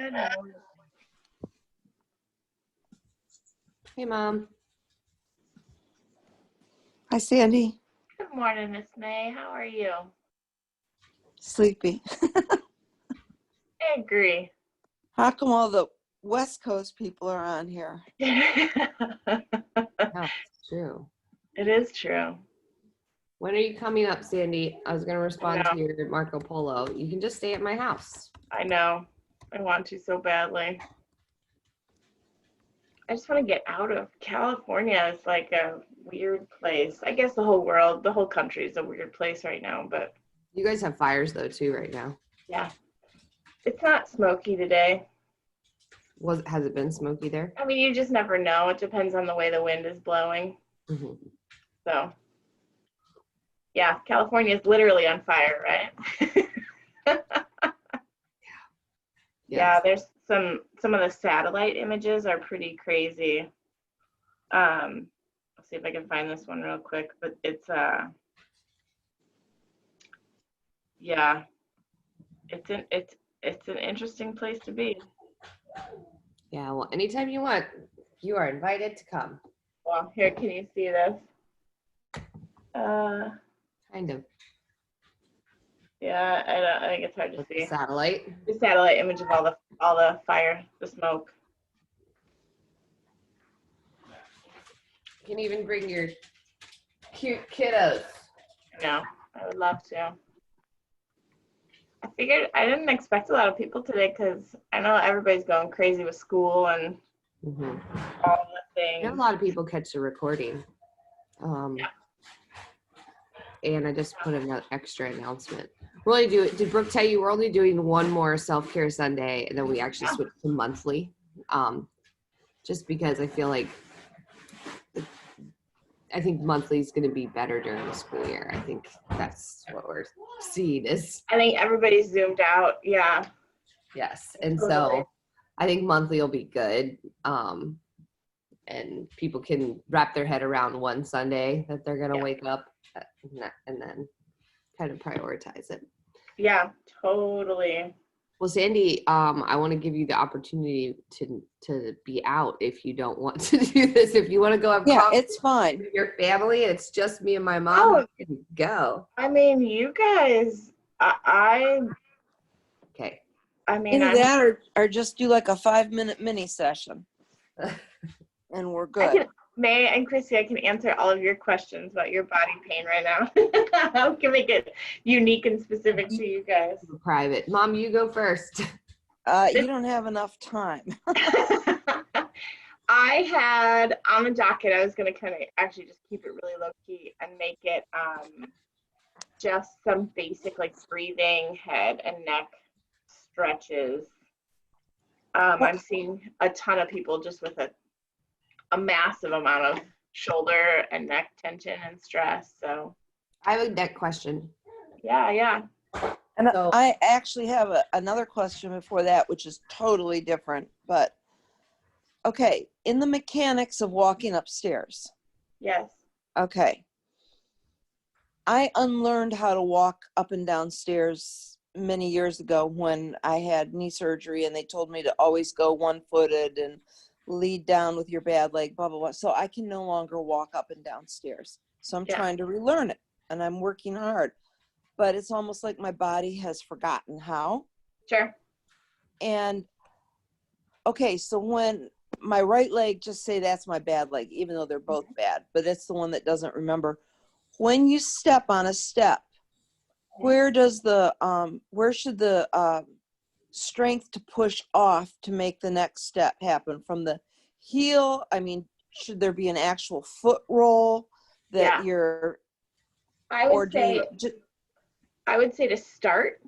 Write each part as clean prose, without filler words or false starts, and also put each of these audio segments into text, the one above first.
Good morning. Hey, Mom. Hi, Sandy. Good morning, Miss May. How are you? Sleepy. I agree. How come all the West Coast people are on here? It Oh, it's true. is true. When are you coming up, Sandy? I was going to respond No. to your Marco Polo. You can just stay at my house. I know. I want to so badly. I just want to get out of California. It's like a weird place. I guess the whole world, the whole country is a weird place right now, but You guys have fires, though, too, right now. yeah. It's not smoky today. Has it been smoky there? I mean, you just never know. It depends on the way the wind is blowing. Mm-hmm. So, yeah, California is literally on fire, right? Yeah, there's some of the satellite images are pretty crazy. Let's see if I can find this one real quick, but it's yeah, it's an interesting place to be. Yeah, well, anytime you want, you are invited to come. Well, here, can you see this? Kind of. Yeah, I think it's hard to see. Satellite. The satellite image of all the fire, the smoke. You can even bring your cute kiddos. No, I would love to. I didn't expect a lot of people today because I know everybody's going crazy with school and all the things. A lot of people catch the recording. Yeah. And I just put an extra announcement. Did Brooke tell you we're only doing one more self-care Sunday and then we actually switch to monthly? Just because I feel like I think monthly is going to be better during the school year. I think that's what we're seeing is. I think everybody's zoomed out. Yeah. Yes. And so I think monthly will be good. And people can wrap their head around one Sunday that they're going to wake up and then kind of prioritize it. Yeah, totally. Well, Sandy, I want to give you the opportunity to be out if you don't want to do this. If you want to go have coffee, it's fine. with your family, it's just me and my mom. You can go. I mean, you guys, Okay. I mean, Either that or just do like a 5-minute mini session. And we're good. May and Chrissy, I can answer all of your questions about your body pain right now. I can make it unique and specific to you guys. Private. Mom, you go first. You don't have enough time. I had on the docket, I was going to kind of actually just keep it really low key and make it just some basic like breathing, head and neck stretches. I'm seeing a ton of people just with a massive amount of shoulder and neck tension and stress. So I have a neck question. Yeah. And I actually have another question before that, which is totally different. But okay, in the mechanics of walking upstairs. Yes. Okay. I unlearned how to walk up and down stairs many years ago when I had knee surgery and they told me to always go one-footed and lead down with your bad leg, blah, blah, blah. So I can no longer walk up and down stairs. So I'm trying to relearn it and I'm working hard, but it's almost like my body has forgotten how. Sure. And okay, so when my right leg, just say that's my bad leg, even though they're both bad, but it's the one that doesn't remember. When you step on a step, where should the strength to push off to make the next step happen? From the heel? I mean, should there be an actual foot roll that I would say to start,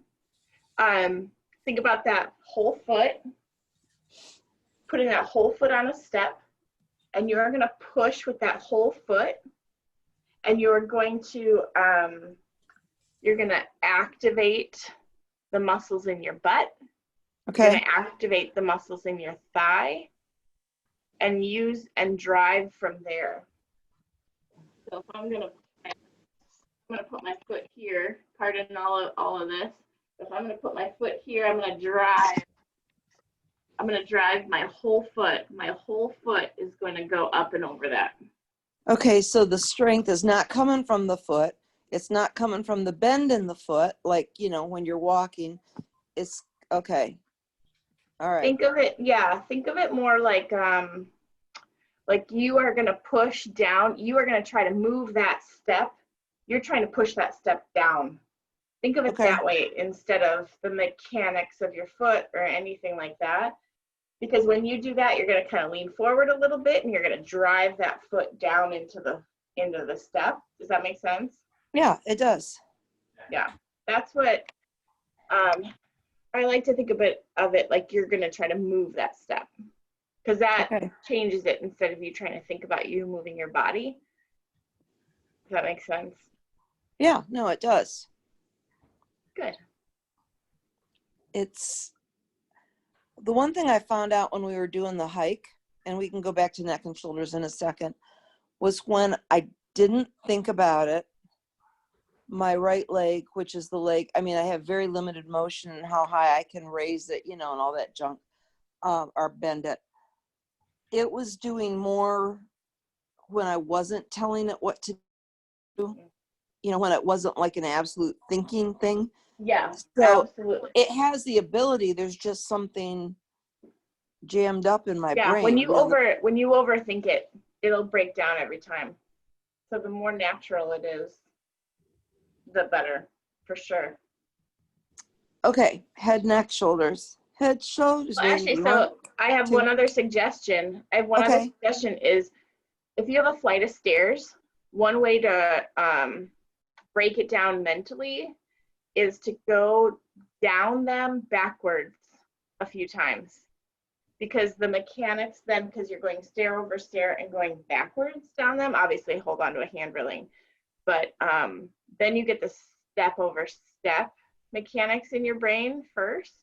think about that whole foot, putting that whole foot on a step, and you're going to push with that whole foot, and you're going to activate the muscles in your butt. Okay. You're going to activate the muscles in your thigh and use and drive from there. So if I'm going to put my foot here, pardon all of this. If I'm going to put my foot here, I'm going to drive I'm going to drive my whole foot. My whole foot is going to go up and over that. Okay, so the strength is not coming from the foot. It's not coming from the bend in the foot, like, you know, when you're walking. It's okay. All right. Think of it more like you are going to push down. You are going to try to move that step. You're trying to push that step down. Think of it Okay. that way instead of the mechanics of your foot or anything like that. Because when you do that, you're going to kind of lean forward a little bit and you're going to drive that foot down into the step. Does that make sense? Yeah, it does. Yeah. That's what I like to think of it like you're going to try to move that step. Because that Okay. changes it instead of you trying to think about you moving your body. Does that make sense? Yeah, no, it does. Good. It's the one thing I found out when we were doing the hike, and we can go back to neck and shoulders in a second, was when I didn't think about it, my right leg, which is the leg, I mean, I have very limited motion and how high I can raise it, you know, and all that junk, or bend it. It was doing more when I wasn't telling it what to do, you know, when it wasn't like an absolute thinking thing. Yeah, So absolutely. it has the ability, there's just something jammed up in my Yeah, brain. when you overthink it, it'll break down every time. So the more natural it is, the better, for sure. Okay, head, neck, shoulders. Head, shoulders, Well, actually, baby. so I have one other suggestion. Is if you have a flight of stairs, one way to break it down mentally is to go down them backwards a few times. Because the mechanics then, because you're going stair over stair and going backwards down them, obviously hold on to a hand railing, but then you get the step over step mechanics in your brain first.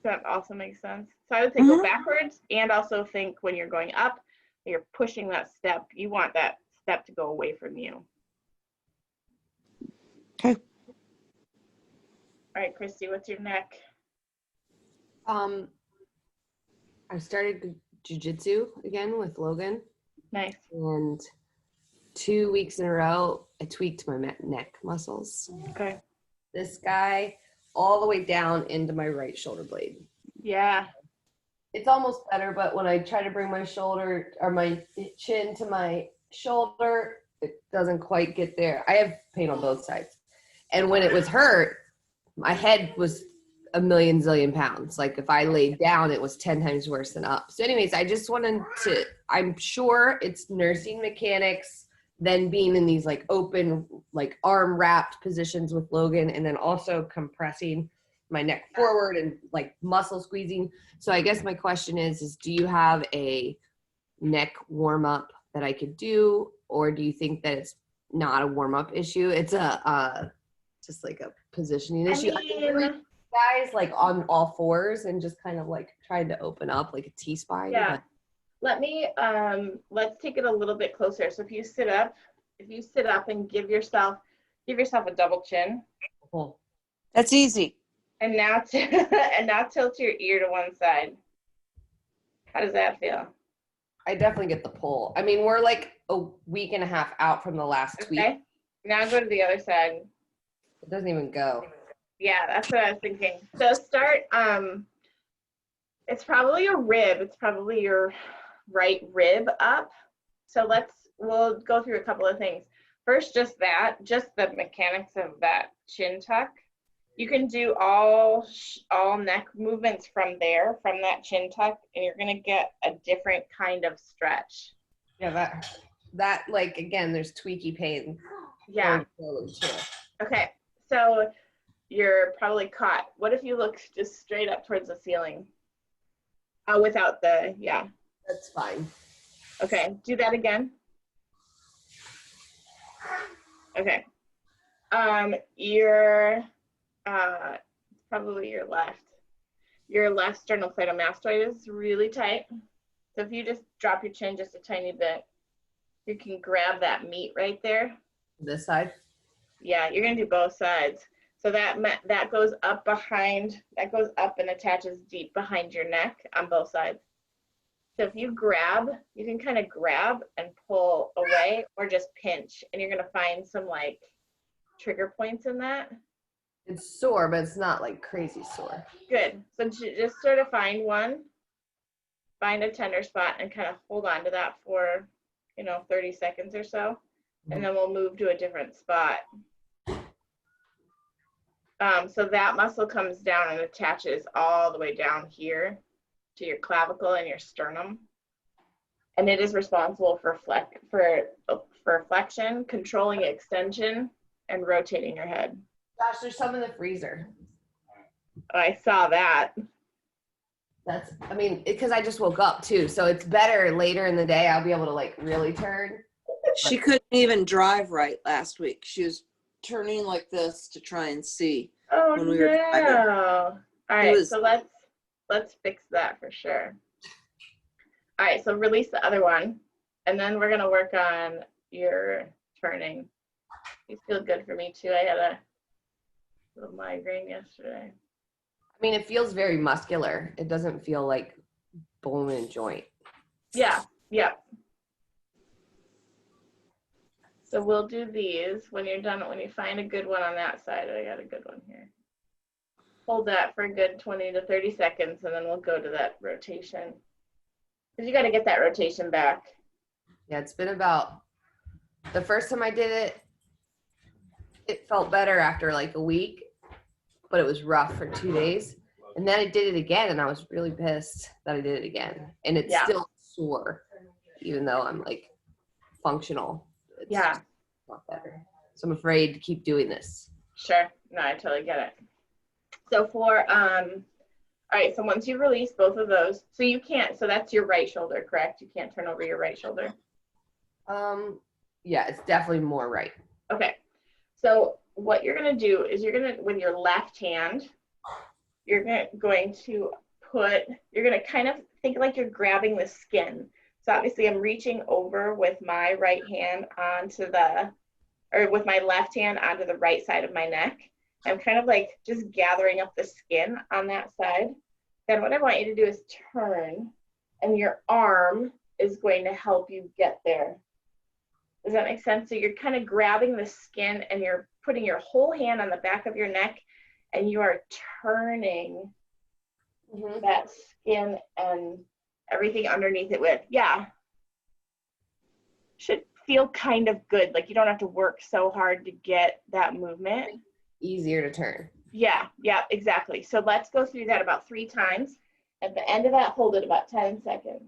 Does that also make sense? So I would say go backwards and also think when you're going up, you're pushing that step, you want that step to go away from you. Okay. All right, Christy, what's your neck? I started jujitsu again with Logan. Nice. And 2 weeks in a row, I tweaked my neck muscles. Okay. This guy all the way down into my right shoulder blade. Yeah. It's almost better, but when I try to bring my shoulder or my chin to my shoulder, it doesn't quite get there. I have pain on both sides. And when it was hurt, my head was a million zillion pounds. Like if I laid down, it was 10 times worse than up. So anyways, I just wanted to, I'm sure it's nursing mechanics, then being in these like open, like arm wrapped positions with Logan, and then also compressing my neck forward and like muscle squeezing. So I guess my question is do you have a neck warm up that I could do? Or do you think that it's not a warm up issue? It's just like a positioning issue. I mean, guys like on all fours and just kind of like trying to open up like a T-spine. Yeah. Let me let's take it a little bit closer. So if you sit up and give yourself a double chin. Cool. That's easy. And now tilt your ear to one side. How does that feel? I definitely get the pull. I mean, we're like a week and a half out from the last tweet. Okay. Now go to the other side. It doesn't even go. Yeah, that's what I was thinking. So start, it's probably a rib. It's probably your right rib up. So we'll go through a couple of things. First, just the mechanics of that chin tuck. You can do all neck movements from that chin tuck, and you're gonna get a different kind of stretch. Yeah, that like, again, there's tweaky pain. Yeah. Okay, so you're probably caught. What if you look just straight up towards the ceiling? Without yeah. That's fine. Okay, do that again. Okay. Probably your left. Your left sternocleidomastoid is really tight. So if you just drop your chin just a tiny bit, you can grab that meat right there. This side? Yeah, you're gonna do both sides. So that goes up and attaches deep behind your neck on both sides. So if you grab, you can kind of grab and pull away or just pinch, and you're gonna find some like trigger points in that. It's sore, but it's not like crazy sore. Good. So just sort of find a tender spot and kind of hold on to that for, 30 seconds or so. And then we'll move to a different spot. So that muscle comes down and attaches all the way down here to your clavicle and your sternum. And it is responsible for flexion, controlling extension, and rotating your head. Gosh, there's some in the freezer. I saw that. Because I just woke up too, so it's better later in the day. I'll be able to like really turn. She couldn't even drive right last week. She was turning like this to try and see. Oh when we were driving. no! All right, so let's fix that for sure. All right, so release the other one, and then we're gonna work on your turning. These feel good for me too. I had a little migraine yesterday. It feels very muscular. It doesn't feel like bone and joint. Yeah. So we'll do these when you're done. When you find a good one on that side, I got a good one here. Hold that for a good 20 to 30 seconds, and then we'll go to that rotation. Because you got to get that rotation back. Yeah, it's been about, the first time I did it, it felt better after like a week, but it was rough for 2 days. And then I did it again, and I was really pissed that I did it again. And it's still sore, even though I'm like functional. It's not better. So I'm afraid to keep doing this. Sure. No, I totally get it. So all right, so once you release both of those, so that's your right shoulder, correct? You can't turn over your right shoulder? Yeah, it's definitely more right. Okay. So what you're going to do is with your left hand, you're going to kind of think like you're grabbing the skin. So obviously I'm reaching over with my right hand with my left hand onto the right side of my neck. I'm kind of like just gathering up the skin on that side. Then what I want you to do is turn, and your arm is going to help you get there. Does that make sense? So you're kind of grabbing the skin and you're putting your whole hand on the back of your neck, and you are turning that skin and everything underneath it with. Yeah. Should feel kind of good. Like you don't have to work so hard to get that movement. Easier to turn. Yeah, exactly. So let's go through that about 3 times. At the end of that, hold it about 10 seconds.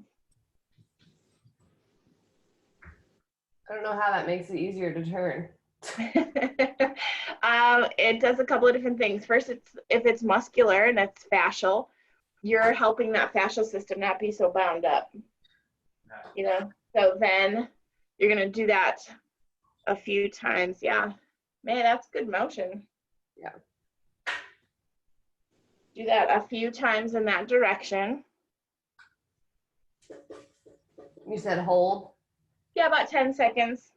I don't know how that makes it easier to turn. It does a couple of different things. First, if it's muscular and it's fascial, you're helping that fascial system not be so bound up. So then you're going to do that a few times. Yeah. Man, that's good motion. Yeah. Do that a few times in that direction. You said hold? Yeah, about 10 seconds.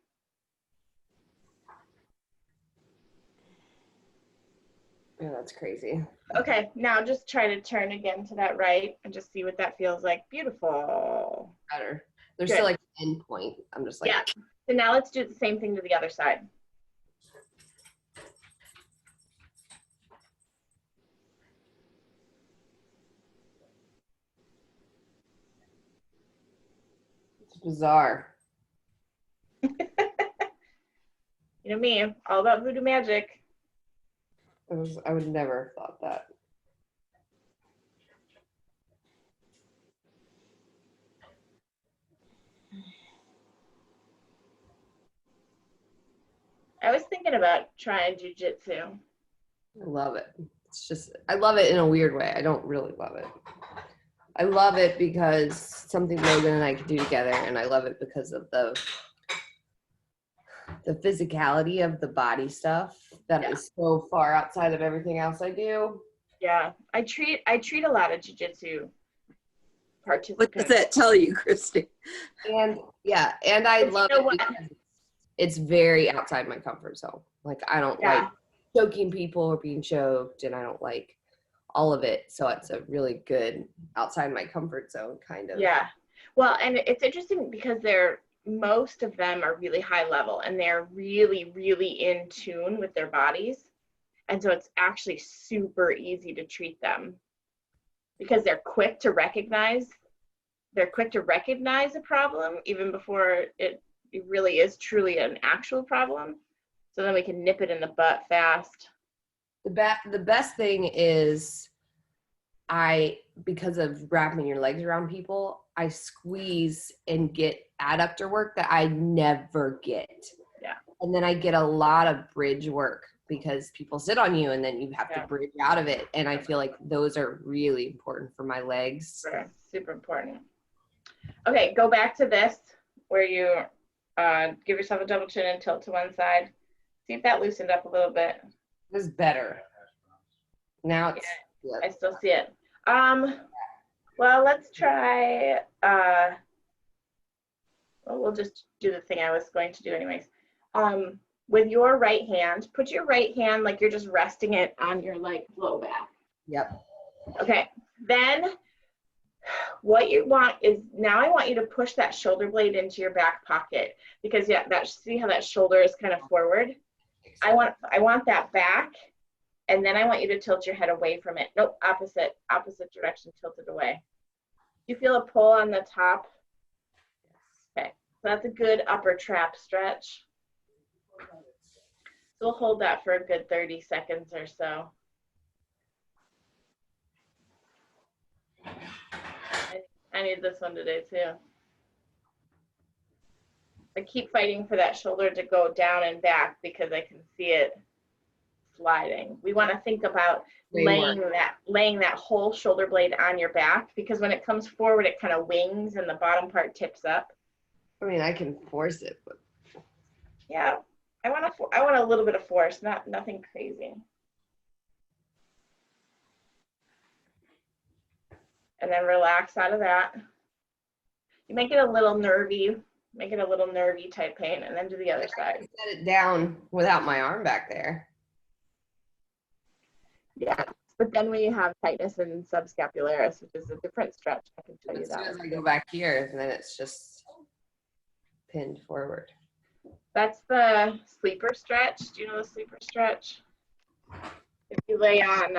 Yeah, that's crazy. Okay, now just try to turn again to that right and just see what that feels like. Beautiful. Better. There's Good. still like an end point. I'm just like. Yeah. So now let's do the same thing to the other side. It's bizarre. You know me, all about voodoo magic. I would never have thought that. I was thinking about trying jujitsu. I love it. I love it in a weird way. I don't really love it. I love it because something Logan and I can do together, and I love it because of the physicality of the body stuff that is so far outside of everything else I do. Yeah, I treat a lot of jujitsu participants. What does that tell you, Christy? And I love it because it's very outside my comfort zone. Like I don't like choking people or being choked, and I don't like all of it. So it's a really good outside my comfort zone kind of. Yeah. Well, and it's interesting because most of them are really high level and they're really, really in tune with their bodies. And so it's actually super easy to treat them because they're quick to recognize a problem even before it really is truly an actual problem. So then we can nip it in the butt fast. The best thing is because of wrapping your legs around people, I squeeze and get adductor work that I never get. Yeah. And then I get a lot of bridge work because people sit on you and then you have to bridge out of it. And I feel like those are really important for my legs. Sure. Super important. Okay, go back to this where you give yourself a double chin and tilt to one side. See if that loosened up a little bit. This is better. Now it's I still see it. Well, let's try, we'll just do the thing I was going to do anyways. With your right hand, put your right hand like you're just resting it on your like low back. Yep. Okay, then what you want is, now I want you to push that shoulder blade into your back pocket because see how that shoulder is kind of forward? I want that back. And then I want you to tilt your head away from it. Nope, opposite direction, tilted away. Do you feel a pull on the top? Okay, so that's a good upper trap stretch. So we'll hold that for a good 30 seconds or so. I need this one today too. I keep fighting for that shoulder to go down and back because I can see it sliding. We want to think about laying that whole shoulder blade on your back, because when it comes forward, it kind of wings and the bottom part tips up. I mean, I can force it, but yeah, I want a little bit of force, nothing crazy. And then relax out of that. You make it a little nervy type pain, and then do the other side. Set it down without my arm back there. Yeah, but then when you have tightness in subscapularis, which is a different stretch, I can tell you that. As soon as I go back here, then it's just pinned forward. That's the sleeper stretch. Do you know the sleeper stretch? If you lay on,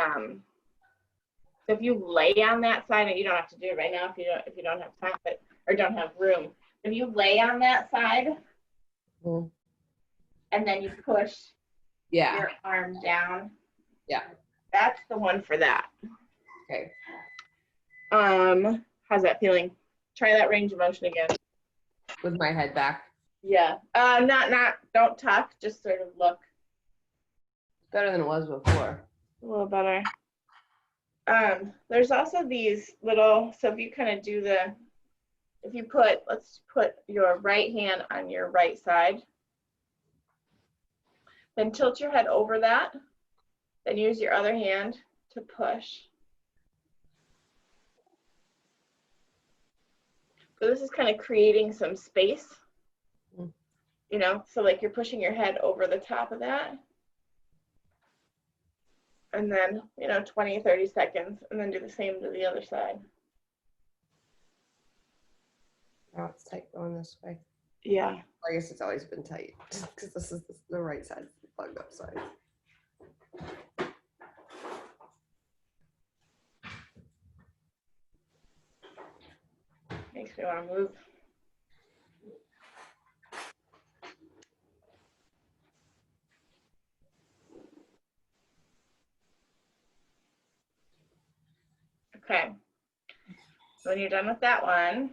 that side, and you don't have to do it right now if you don't have time, or don't have room. If you lay on that side, and then you push your arm down. Yeah. That's the one for that. Okay. How's that feeling? Try that range of motion again. With my head back. Yeah. Don't tuck, just sort of look. Better than it was before. A little better. There's also these little, so if you kind of let's put your right hand on your right side. Then tilt your head over that. Then use your other hand to push. So this is kind of creating some space, so like you're pushing your head over the top of that. And then, 20, 30 seconds, and then do the same to the other side. Now it's tight going this way. Yeah. I guess it's always been tight because this is the right side, the plugged up side. Makes me want to move. Okay. So when you're done with that one,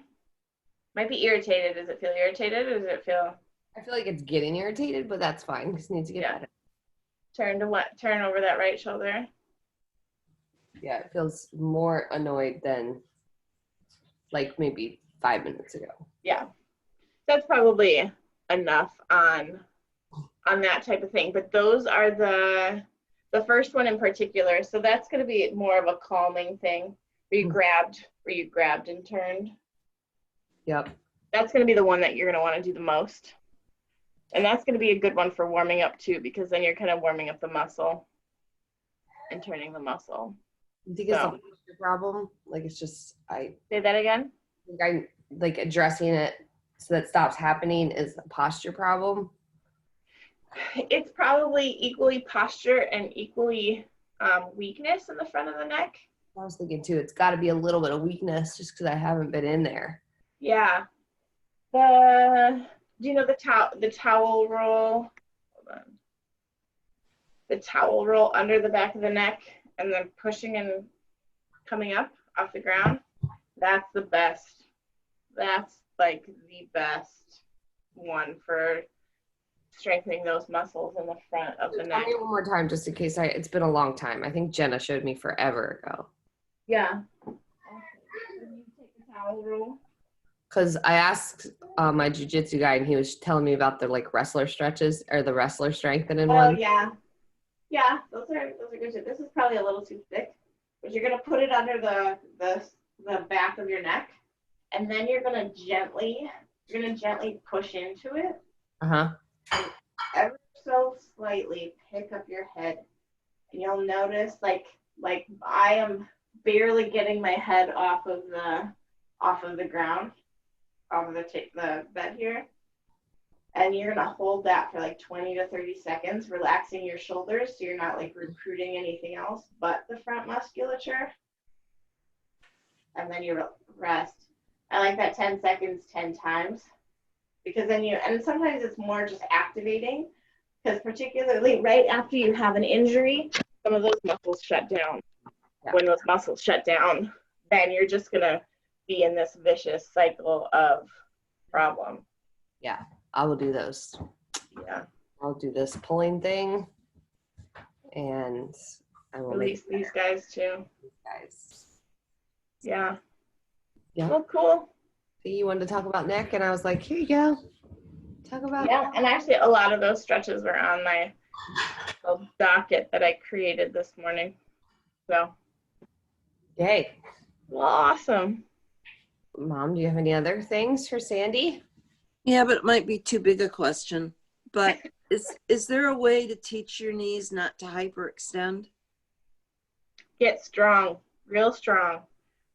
might be irritated. Does it feel irritated, or does it feel? I feel like it's getting irritated, but that's fine. Just needs to get better. Turn over that right shoulder. Yeah, it feels more annoyed than like maybe 5 minutes ago. Yeah, that's probably enough on that type of thing. But those are the first one in particular. So that's going to be more of a calming thing where you grabbed and turned. Yep. That's going to be the one that you're going to want to do the most. And that's going to be a good one for warming up too, because then you're kind of warming up the muscle and turning the muscle. I think it's a posture problem. Like it's just Say that again. I like addressing it so that stops happening is a posture problem. It's probably equally posture and equally weakness in the front of the neck. I was thinking too, it's got to be a little bit of weakness just because I haven't been in there. Yeah. Do you know the towel roll? Hold on. The towel roll under the back of the neck and then pushing and coming up off the ground? That's the best. That's like the best one for strengthening those muscles in the front of the neck. Tell me one more time, just in case it's been a long time. I think Jenna showed me forever ago. Yeah. Okay. You take the towel roll. Because I asked my jujitsu guy, and he was telling me about the like wrestler stretches or the wrestler strengthening one. Oh yeah, yeah. Those are good too. This is probably a little too thick, but you're gonna put it under the back of your neck, and then you're gonna gently push into it. Ever so slightly pick up your head, and you'll notice like I am barely getting my head off of the ground, off of the bed here, and you're gonna hold that for like 20 to 30 seconds, relaxing your shoulders so you're not like recruiting anything else but the front musculature, and then you rest. I like that 10 seconds 10 times. Because then and sometimes it's more just activating, because particularly right after you have an injury, some of those muscles shut down. Yeah. When those muscles shut down, then you're just going to be in this vicious cycle of problem. Yeah, I will do those. Yeah. I'll do this pulling thing, and I will release these guys too. Yeah. Yeah. Well, cool. You wanted to talk about neck, and I was like, here you go. Talk about and actually a lot of those stretches were on my docket that I created this morning. So yay. Well, awesome. Mom, do you have any other things for Sandi? Yeah, but it might be too big a question. But is there a way to teach your knees not to hyperextend? Get strong, real strong.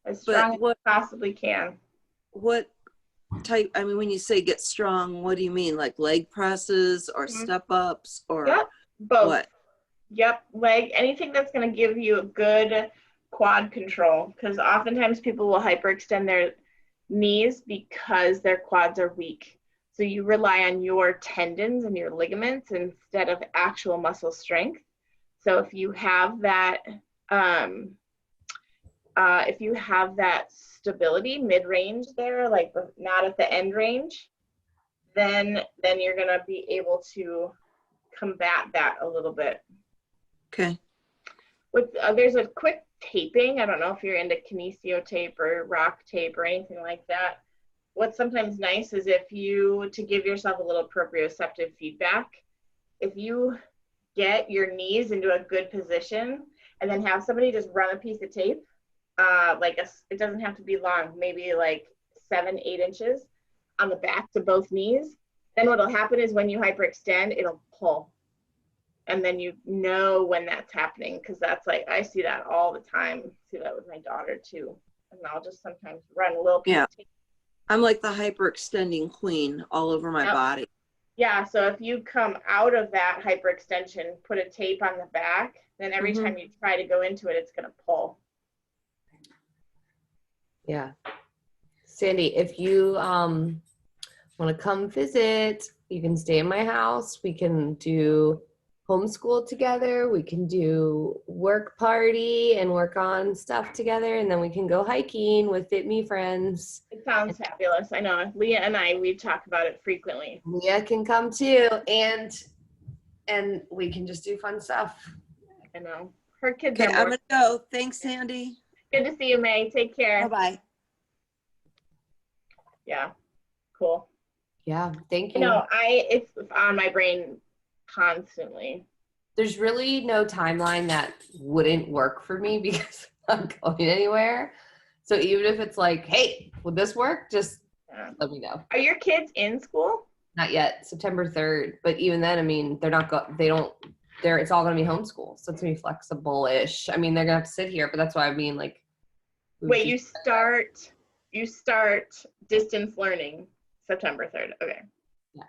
As strong as you possibly can. What type, I mean, when you say get strong, what do you mean? Like leg presses or step ups or both. What? Yep, leg, anything that's going to give you a good quad control, because oftentimes people will hyperextend their knees because their quads are weak. So you rely on your tendons and your ligaments instead of actual muscle strength. So if you have that, stability mid-range there, like not at the end range, then you're going to be able to combat that a little bit. Okay. With there's a quick taping. I don't know if you're into kinesio tape or rock tape or anything like that. What's sometimes nice is to give yourself a little proprioceptive feedback, if you get your knees into a good position and then have somebody just run a piece of tape, it doesn't have to be long, maybe like 7-8 inches on the backs of both knees, then what'll happen is when you hyperextend, it'll pull. And then you know when that's happening, because that's like, I see that all the time. I see that with my daughter too. And I'll just sometimes run a little piece of tape. I'm like the hyperextending queen all over my body. Yeah, so if you come out of that hyperextension, put a tape on the back, then every time you try to go into it, it's going to pull. Yeah. Sandi, if you want to come visit, you can stay in my house. We can do homeschool together. We can do work party and work on stuff together. And then we can go hiking with Fit Me friends. It sounds fabulous. I know. Leah and we talk about it frequently. Leah can come too. And we can just do fun stuff. I know. Her kids are I'm going to go. Thanks, Sandi. Good to see you, May. Take care. Bye-bye. Yeah. Cool. Yeah. Thank you. It's on my brain constantly. There's really no timeline that wouldn't work for me because I'm not going anywhere. So even if it's like, hey, would this work? Just let me know. Are your kids in school? Not yet, September 3rd. But even then, I mean, they're not it's all going to be homeschool. So it's going to be flexible-ish. I mean, they're going to have to sit here, but that's why I mean, like. Wait, you start distance learning September 3rd. Okay. Yeah.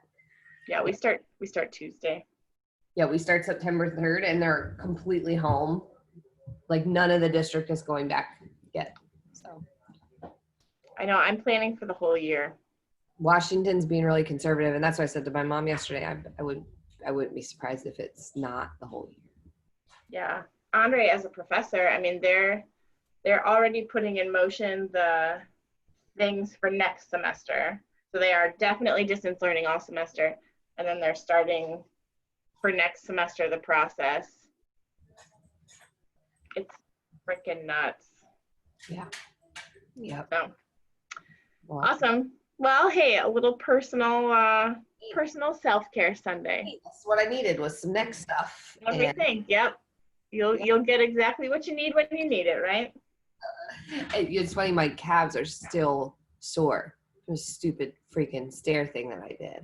Yeah, we start Tuesday. Yeah, we start September 3rd and they're completely home. Like none of the district is going back yet. So I know, I'm planning for the whole year. Washington's being really conservative, and that's what I said to my mom yesterday. I wouldn't be surprised if it's not the whole year. Yeah. Andre, as a professor, I mean, they're already putting in motion the things for next semester. So they are definitely distance learning all semester. And then they're starting for next semester the process. It's freaking nuts. Yeah. Yeah. So Well, awesome. Well, hey, a little personal self-care Sunday. that's what I needed was some neck stuff. Everything. Yep. You'll get exactly what you need when you need it, right? It's funny, my calves are still sore. It was a stupid freaking stair thing that I did.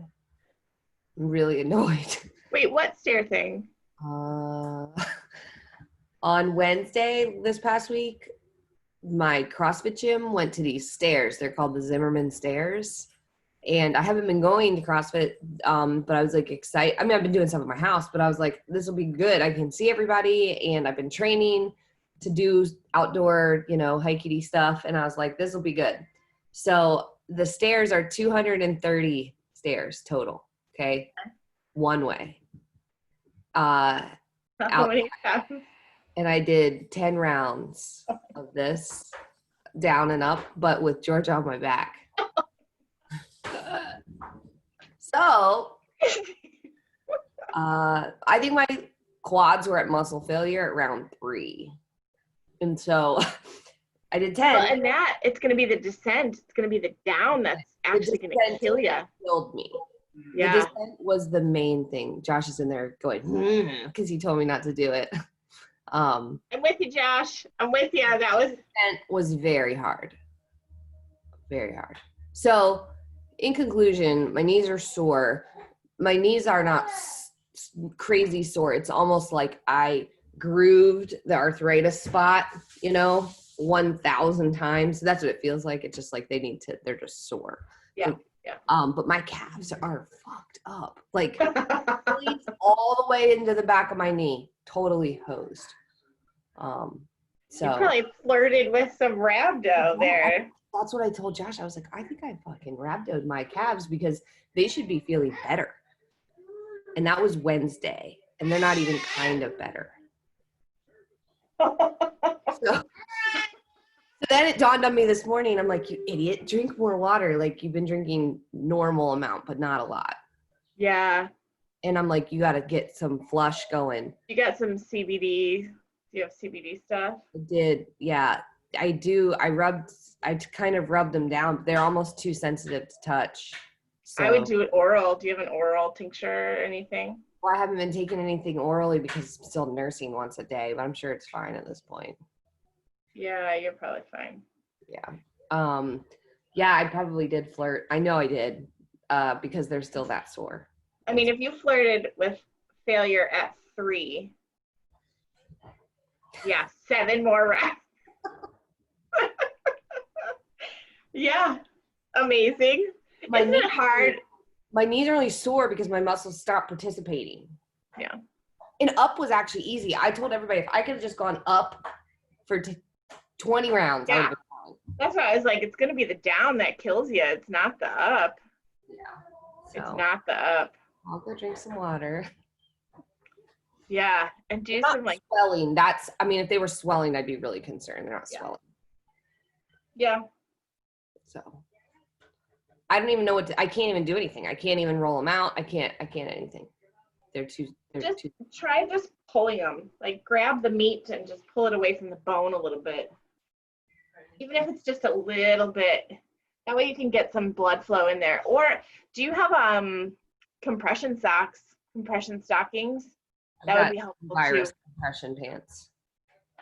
I'm really annoyed. Wait, what stair thing? On Wednesday this past week, my CrossFit gym went to these stairs. They're called the Zimmerman stairs. And I haven't been going to CrossFit, but I was like excited. I mean, I've been doing stuff at my house, but I was like, this will be good. I can see everybody, and I've been training to do outdoor, hikey stuff. And I was like, this will be good. So the stairs are 230 stairs total. Okay. One way. How many times? And I did 10 rounds of this down and up, but with Georgia on my back. So I think my quads were at muscle failure at round 3. And so I did 10. Well, and it's going to be the descent. It's going to be the down that's actually going to kill you. Killed me. Yeah. The descent was the main thing. Josh is in there going, because he told me not to do it. I'm with you, Josh. I'm with you. That was very hard. Very hard. So in conclusion, my knees are sore. My knees are not crazy sore. It's almost like I grooved the arthritis spot, 1,000 times. That's what it feels like. It's just like they're just sore. Yeah. Yeah. But my calves are fucked up. Like all the way into the back of my knee. Totally hosed. So you probably flirted with some rhabdo there. That's what I told Josh. I was like, I think I fucking rhabdoed my calves because they should be feeling better. And that was Wednesday. And they're not even kind of better. So then it dawned on me this morning. I'm like, you idiot, drink more water. Like you've been drinking normal amount, but not a lot. Yeah. And I'm like, you got to get some flush going. You got some CBD. Do you have CBD stuff? I did. Yeah, I do. I kind of rubbed them down. They're almost too sensitive to touch. So, I would do it oral. Do you have an oral tincture or anything? Well, I haven't been taking anything orally because I'm still nursing once a day, but I'm sure it's fine at this point. Yeah, you're probably fine. Yeah. Yeah, I probably did flirt. I know I did, because they're still that sore. I mean, if you flirted with failure at 3, yeah, 7 more reps. Yeah, amazing. Isn't it hard? My knees are only sore because my muscles stopped participating. Yeah. And up was actually easy. I told everybody if I could have just gone up for 20 rounds, I would have been fine. That's why I was like, it's going to be the down that kills you. It's not the up. Yeah. It's not the up. I'll go drink some water. Yeah, and do some like swelling. If they were swelling, I'd be really concerned. They're not swelling. Yeah. So I don't even know I can't even do anything. I can't even roll them out. I can't anything. They're too. Try just pulling them. Like grab the meat and just pull it away from the bone a little bit. Even if it's just a little bit. That way you can get some blood flow in there. Or do you have compression stockings? That would be helpful virus too. Compression pants.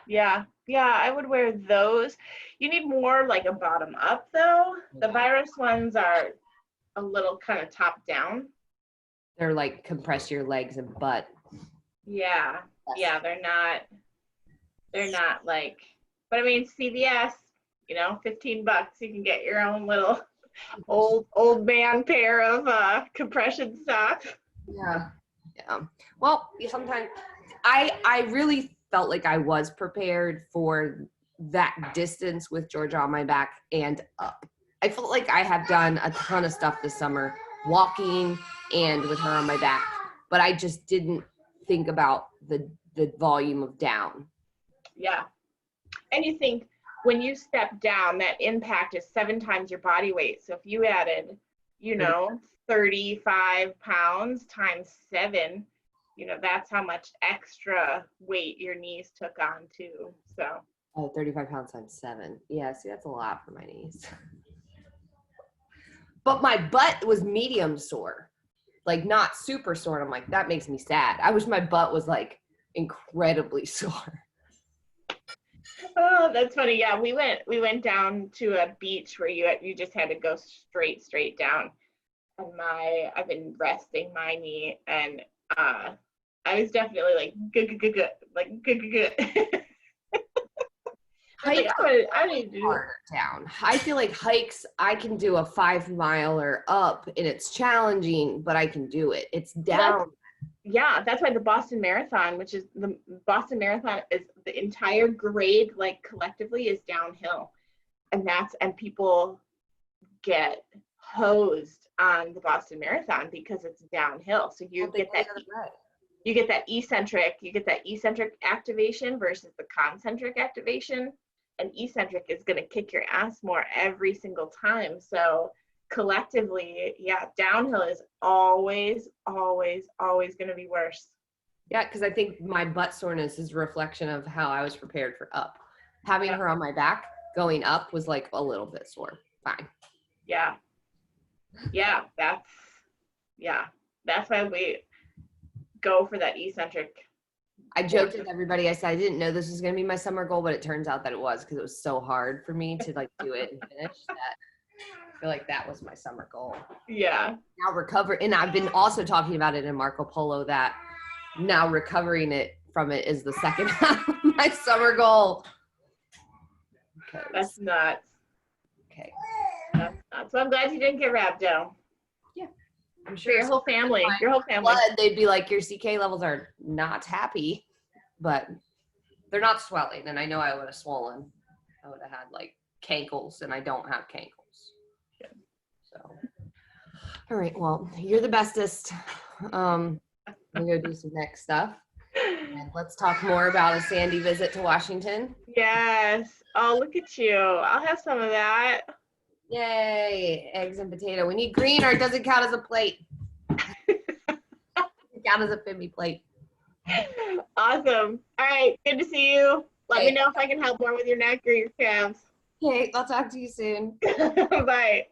Yeah, I would wear those. You need more like a bottom up though. The virus ones are a little kind of top down. They're like compress your legs and butt. Yeah. Yes. Yeah, they're not like, but I mean, CVS, you know, $15, you can get your own little old man pair of compression socks. Yeah. Yeah. Well, sometimes I really felt like I was prepared for that distance with Georgia on my back and up. I felt like I have done a ton of stuff this summer, walking and with her on my back, but I just didn't think about the volume of down. Yeah. And you think when you step down, that impact is 7 times your body weight. So if you added, you know, 35 pounds times 7, you know, that's how much extra weight your knees took on too. So. Oh, 35 pounds times 7. Yeah, see, that's a lot for my knees. But my butt was medium sore, like not super sore. I'm like, that makes me sad. I wish my butt was like incredibly sore. Oh, that's funny. Yeah, we went down to a beach where you just had to go straight down. And I've been resting my knee, and I was definitely like good. Hikes I need to do harder down. I feel like hikes, I can do a 5-miler up, and it's challenging, but I can do it. It's down. Yeah, that's why the Boston Marathon, which is the Boston Marathon, is the entire grade, like collectively, is downhill, and people get hosed on the Boston Marathon because it's downhill. So you get that eccentric activation versus the concentric activation, and eccentric is going to kick your ass more every single time. So collectively, yeah, downhill is always going to be worse. Yeah, because I think my butt soreness is a reflection of how I was prepared for up. Having her on my back going up was like a little bit sore. Fine. Yeah, that's why we go for that eccentric. I joked with everybody. I said I didn't know this was going to be my summer goal, but it turns out that it was, because it was so hard for me to like do it and finish that. I feel like that was my summer goal. Yeah. Now recover, and I've been also talking about it in Marco Polo, that now recovering it from it is the second half of my summer goal. That's nuts. Okay. That's nuts. So I'm glad you didn't get rhabdo. Yeah. I'm For your whole family. Blood, they'd be like, your CK levels are not happy, but they're not swelling. And I know I would have swollen. I would have had like cankles, and I don't have cankles. So, all right. Well, you're the bestest. I'm gonna go do some next stuff. And let's talk more about a Sandi visit to Washington. Yes. Oh, look at you. I'll have some of that. Yay. Eggs and potato. We need green, or it doesn't count as a plate. It count as a Fimmy plate. Awesome. All right. Good to see you. Let me know if I can help more with your neck or your calves. Okay. I'll talk to you soon. Bye. Bye.